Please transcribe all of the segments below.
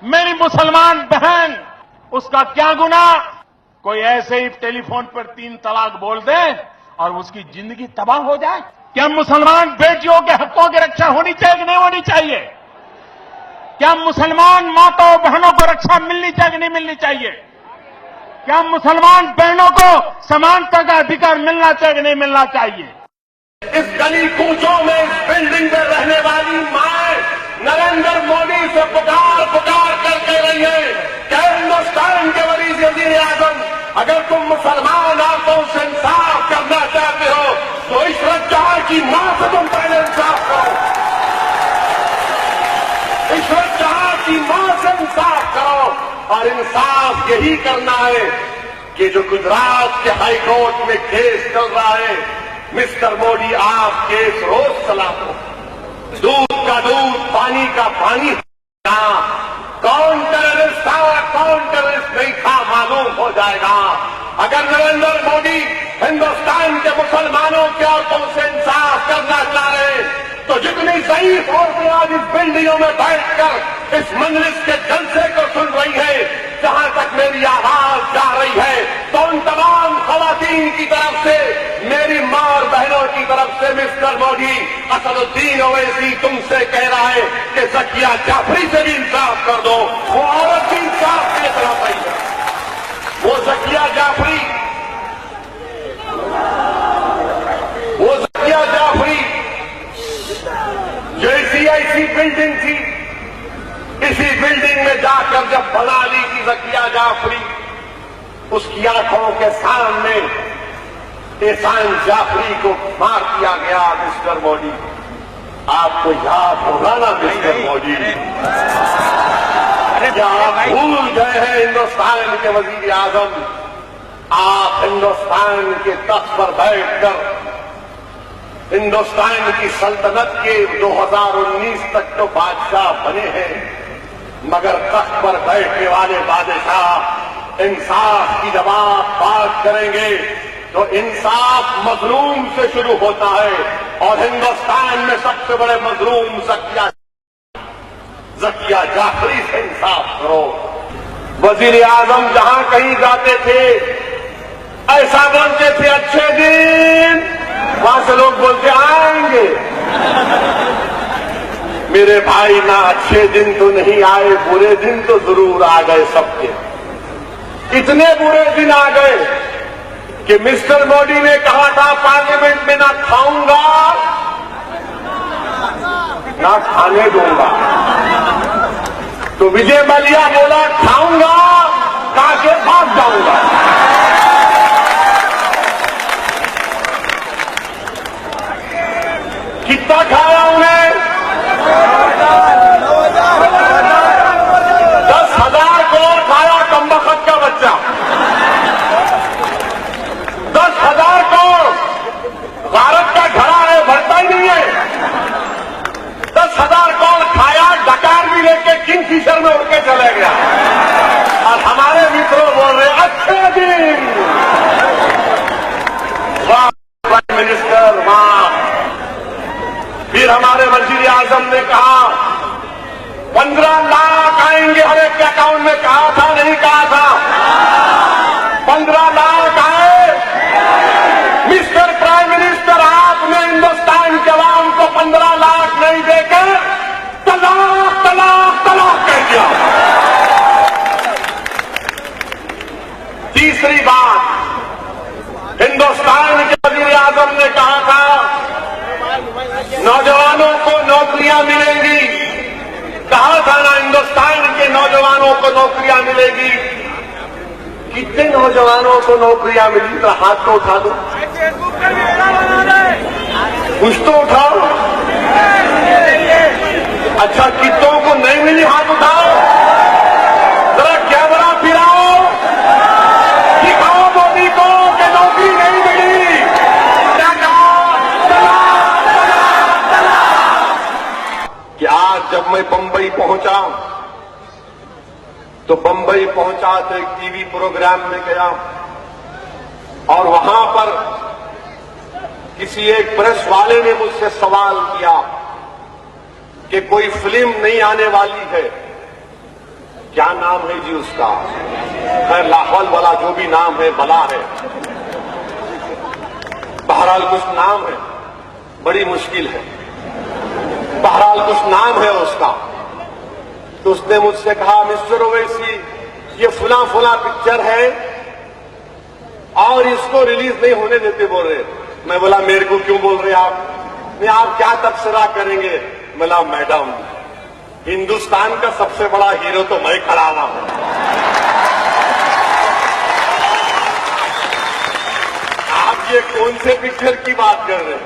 मेरी मुसलमान बहन, उसका क्या गुनाह? कोई ऐसे ही टेलीफोन पर 3 तलाक बोल दे और उसकी जिंदगी तबाह हो जाए? क्या मुसलमान बेटियों के हकों की रक्षा होनी चाहिए कि नहीं होनी चाहिए? क्या मुसलमान माताओं बहनों को रक्षा मिलनी चाहिए कि नहीं मिलनी चाहिए? क्या मुसलमान बहनों को समानता का अधिकार मिलना चाहिए कि नहीं मिलना चाहिए? इस गली कूचों में, इस बिल्डिंग में रहने वाली माए नरेंद्र मोदी से पुकार कर कह रही है कि हिंदुस्तान के वजीर आजम, अगर तुम मुसलमान आंखों से इंसाफ करना चाहते हो तो इशरत जहां की मां से तुम पहले इंसाफ करो। इशरत जहां की मां से इंसाफ करो। और इंसाफ यही करना है कि जो गुजरात के हाईकोर्ट में केस चल रहा है, मिस्टर मोदी आप केस रोज चला दो। दूध का दूध, पानी का पानी, कौन टेररिस्ट था कौन टेररिस्ट नहीं था मालूम हो जाएगा। अगर नरेंद्र मोदी हिंदुस्तान के मुसलमानों के औरतों से इंसाफ करना चाह रहे हैं तो जितनी ज़ईफ औरतें आज इस बिल्डिंगों में बैठकर इस मजलिस के जलसे को सुन रही है, जहां तक मेरी आवाज जा रही है तो उन तमाम खवातीन की तरफ से, मेरी मां और बहनों की तरफ से मिस्टर मोदी असदुद्दीन ओवैसी तुमसे कह रहा है कि ज़किया जाफरी से भी इंसाफ कर दो। वो औरत भी इंसाफ की तरफ आई है। वो ज़किया जाफरी जो ऐसी बिल्डिंग थी, इसी बिल्डिंग में जाकर जब बना ली थी ज़किया जाफरी, उसकी आंखों के सामने एहसान जाफरी को मार दिया गया। मिस्टर मोदी, आपको याद होगा ना मिस्टर मोदी, क्या आप भूल गए हैं हिंदुस्तान के वजीर आजम? आप हिंदुस्तान के तख्त पर बैठकर हिंदुस्तान की सल्तनत के 2019 तक तो बादशाह बने हैं, मगर तख्त पर बैठने वाले बादशाह इंसाफ की जब आप बात करेंगे तो इंसाफ मजलूम से शुरू होता है और हिंदुस्तान में सबसे बड़े मजलूम ज़किया जाफरी से इंसाफ करो। वजीर आजम जहां कहीं जाते थे ऐसा बोलते थे, अच्छे दिन, वहां से लोग बोलते आएंगे। मेरे भाई, ना अच्छे दिन तो नहीं आए, बुरे दिन तो जरूर आ गए सबके। इतने बुरे दिन आ गए कि मिस्टर मोदी ने कहा था पार्लियामेंट में, ना खाऊंगा ना खाने दूंगा। तो विजय मल्ल्या बोला खाऊंगा, खा के भाग जाऊंगा। कितना खाया उन्हें? 10,000 करोड़ खाया कमबख्त का बच्चा। 10,000 करोड़ भारत का घड़ा है, भरता ही नहीं है। 10,000 करोड़ खाया, डकार भी लेके किंगफिशर में उड़ के चले गया। और हमारे मित्रों बोल रहे अच्छे दिन। वाह प्राइम मिनिस्टर, वाह। फिर हमारे वजीर आजम ने कहा 15 लाख आएंगे हर एक के अकाउंट में। कहा था नहीं कहा था? 15 लाख आए। मिस्टर प्राइम मिनिस्टर, आपने हिंदुस्तान के अवाम को 15 लाख नहीं देकर तलाक तलाक तलाक कह दिया। तीसरी बात, हिंदुस्तान के वजीर आजम ने कहा था नौजवानों को नौकरियां मिलेंगी। कहा था ना हिंदुस्तान के नौजवानों को नौकरियां मिलेगी। कितने नौजवानों को नौकरियां मिली? तो हाथ तो उठा दो, कुछ तो उठाओ। अच्छा, कितनों को नहीं मिली? हाथ उठाओ, जरा कैमरा फिराओ, दिखाओ मोदी को कि नौकरी नहीं मिली। क्या कहा? कि आज जब मैं बंबई पहुंचा तो बंबई पहुंचा तो एक टीवी प्रोग्राम में गया और वहां पर किसी एक प्रेस वाले ने मुझसे सवाल किया कि कोई फिल्म नहीं आने वाली है क्या नाम है जी उसका, खैर लाहौल वाला जो भी नाम है बला है, बहरहाल कुछ नाम है, बड़ी मुश्किल है, बहरहाल कुछ नाम है उसका। तो उसने मुझसे कहा मिस्टर ओवैसी ये फुला फुला पिक्चर है और इसको रिलीज नहीं होने देते बोल रहे। मैं बोला मेरे को क्यों बोल रहे आप, नहीं आप क्या तबसरा करेंगे। बोला मैडम हिंदुस्तान का सबसे बड़ा हीरो तो मैं खड़ा हुआ हूं, आप ये कौन से पिक्चर की बात कर रहे हैं,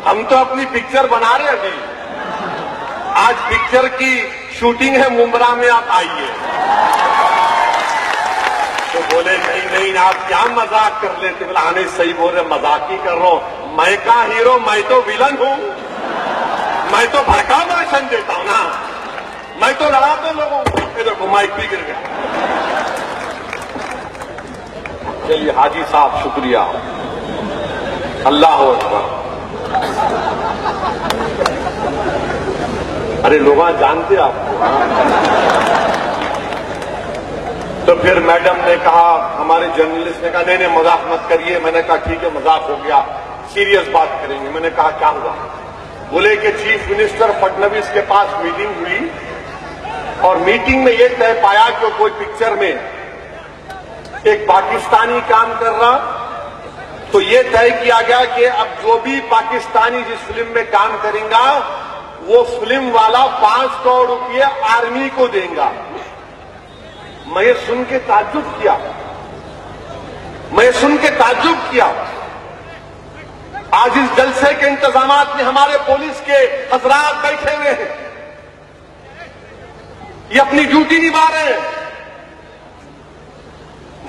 हम तो अपनी पिक्चर बना रहे हैं अभी, आज पिक्चर की शूटिंग है मुंबरा में, आप आइए। तो बोले नहीं नहीं आप क्या मजाक कर लेते। बोला हमें सही बोल रहे, मजाक ही कर रहा हूं, मैं का हीरो, मैं तो विलन हूं, मैं तो भड़काऊ भाषण देता हूं ना, मैं तो लड़ाता लोगों को। देखो माइक भी गिर गया। चलिए हाजी साहब शुक्रिया, अल्लाह अकबर। अरे लोग जानते आपको। तो फिर मैडम ने कहा, हमारे जर्नलिस्ट ने कहा नहीं नहीं मजाक मत करिए। मैंने कहा ठीक है मजाक हो गया, सीरियस बात करेंगे। मैंने कहा क्या हुआ। बोले कि चीफ मिनिस्टर फडणवीस के पास मीटिंग हुई और मीटिंग में यह तय पाया कि कोई पिक्चर में एक पाकिस्तानी काम कर रहा, तो ये तय किया गया कि अब जो भी पाकिस्तानी जिस फिल्म में काम करेगा वो फिल्म वाला 5 करोड़ रुपये आर्मी को देगा। मैं ये सुन के ताज्जुब किया, मैं सुन के ताज्जुब किया। आज इस जलसे के इंतजामात में हमारे पुलिस के हजरात बैठे हुए हैं, ये अपनी ड्यूटी निभा रहे हैं।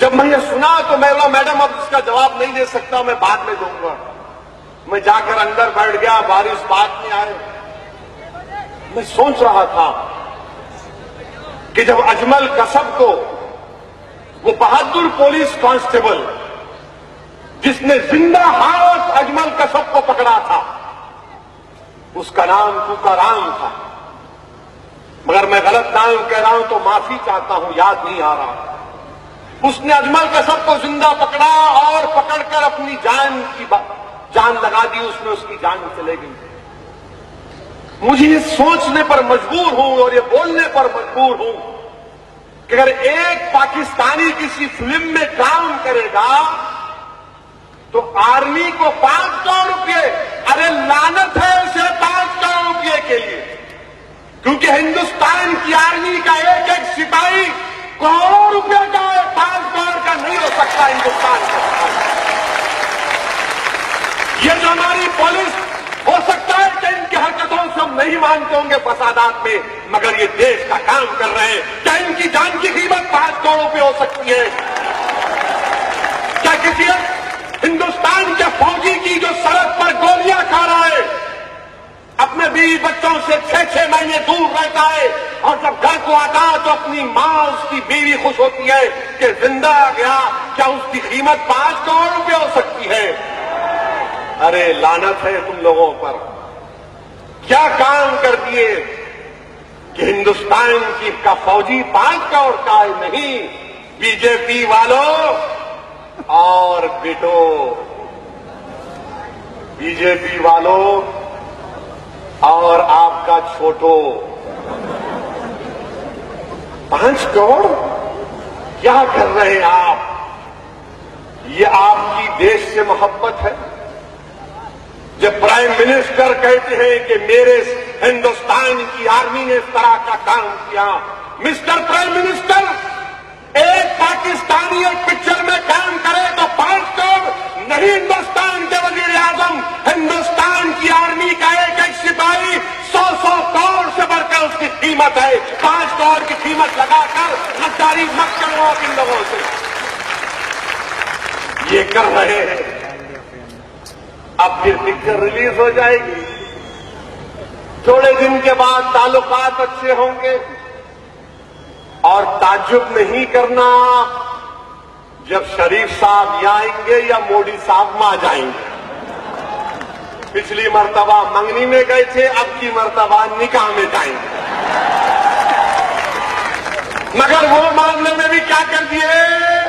जब मैं ये सुना तो मैं बोला मैडम अब इसका जवाब नहीं दे सकता, मैं बाद में दूंगा। मैं जाकर अंदर बैठ गया, बारिश बाद में आए। मैं सोच रहा था कि जब अजमल कसब को, वो बहादुर पुलिस कांस्टेबल जिसने जिंदा हाथ अजमल कसब को पकड़ा था, उसका नाम तुकाराम था, मगर मैं गलत नाम कह रहा हूं तो माफी चाहता हूं, याद नहीं आ रहा। उसने अजमल कसब को जिंदा पकड़ा और पकड़कर अपनी जान लगा दी, उसमें उसकी जान चले गई। मुझे ये सोचने पर मजबूर हूं और ये बोलने पर मजबूर हूं कि अगर एक पाकिस्तानी किसी फिल्म में काम करेगा तो आर्मी को 5 करोड़ रुपये, अरे लानत है उसे 5 करोड़ रुपये के लिए, क्योंकि हिंदुस्तान की आर्मी का एक एक सिपाही करोड़ों रुपये का है, 5 करोड़ का नहीं हो सकता हिंदुस्तान का। ये जो हमारी पुलिस, हो सकता है कि इनकी हरकतों से हम नहीं मानते होंगे फसादात में, मगर ये देश का काम कर रहे हैं। क्या इनकी जान की कीमत 5 करोड़ रुपये हो सकती है? क्या किसी हिंदुस्तान के फौजी की जो सड़क पर गोलियां खा रहा है, अपने बीवी बच्चों से 6-6 महीने दूर रहता है और जब घर को आता है तो अपनी मां, उसकी बीवी खुश होती है कि जिंदा आ गया, क्या उसकी कीमत 5 करोड़ रुपये हो सकती है? अरे लानत है तुम लोगों पर, क्या काम कर दिए कि हिंदुस्तान की का फौजी 5 करोड़ का है। नहीं, बीजेपी वालों और बेटो, बीजेपी वालों और आपका छोटो, 5 करोड़ क्या कर रहे हैं आप? ये आपकी देश से मोहब्बत है? जब प्राइम मिनिस्टर कहते हैं कि मेरे हिंदुस्तान की आर्मी ने इस तरह का काम किया, मिस्टर प्राइम मिनिस्टर, एक पाकिस्तानी एक पिक्चर में काम करे तो 5 करोड़ नहीं, हिंदुस्तान के वजीर आजम, हिंदुस्तान की आर्मी का एक एक सिपाही 100-100 करोड़ से बढ़कर उसकी कीमत है। 5 करोड़ की कीमत लगाकर गद्दारी मत करो आप इन लोगों से। ये कर रहे हैं, अब फिर पिक्चर रिलीज हो जाएगी, थोड़े दिन के बाद ताल्लुकात अच्छे होंगे। और ताज्जुब नहीं करना जब शरीफ साहब यहाँ आएंगे या मोदी साहब वहां जाएंगे। पिछली मर्तबा मंगनी में गए थे, अब की मर्तबा निकाह में जाएंगे। मगर वो मामले में भी क्या कर दिए